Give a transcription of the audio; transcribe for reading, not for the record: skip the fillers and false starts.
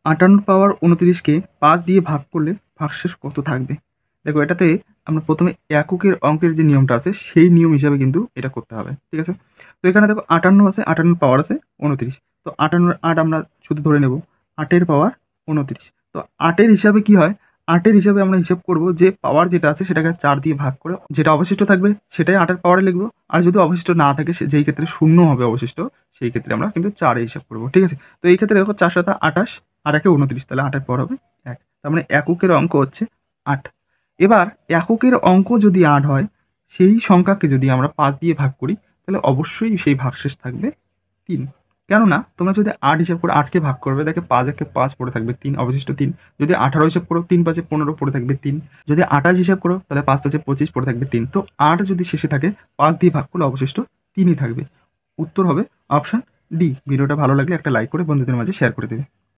58 পাওয়ার 29কে 5 দিয়ে ভাগ করলে ভাগশেষ কত থাকবে? দেখো এটাতে আমরা প্রথমে এককের অঙ্কের যে নিয়মটা আছে সেই নিয়ম হিসাবে কিন্তু এটা করতে হবে। ঠিক আছে? তো এখানে দেখো 58 আছে, 58 পাওয়ার আছে 29। তো 58 এর 8 আমরা শুধু ধরে নেব। 8 এর পাওয়ার 29। তো 8 এর হিসাবে কি হয়? 8 এর হিসাবে আমরা হিসাব করব যে পাওয়ার যেটা আছে সেটাকে 4 দিয়ে ভাগ করে যেটা অবশিষ্ট থাকবে সেটাই 8 এর পাওয়ারে লিখব। আর যদি অবশিষ্ট না থাকে যেই ক্ষেত্রে শূন্য হবে অবশিষ্ট, সেই ক্ষেত্রে আমরা কিন্তু 4 এ হিসাব করব। ঠিক আছে? তো এই ক্ষেত্রে দেখো 4 7 28 আর 1 29, তাহলে 8 এর পর হবে 1। তার মানে এককের অঙ্ক হচ্ছে 8। এবার এককের অঙ্ক যদি 8 হয়, সেই সংখ্যাকে যদি আমরা 5 দিয়ে ভাগ করি, তাহলে অবশ্যই সেই ভাগশেষ থাকবে 3। কেননা তোমরা যদি 8 হিসাব করে 8কে ভাগ করবে, দেখে 5 একে 5 পড়ে থাকবে 3, অবশিষ্ট 3। যদি 18 হিসাব করো 3 5 15 পড়ে থাকবে 3। যদি 28 হিসাব করো তাহলে 5 5 25 পড়ে থাকবে 3। তো 8 যদি শেষে থাকে 5 দিয়ে ভাগ করলে অবশিষ্ট 3ই থাকবে। উত্তর হবে অপশন ডি। ভিডিওটা ভালো লাগলে একটা লাইক করে বন্ধুদের মাঝে শেয়ার করে দেবে।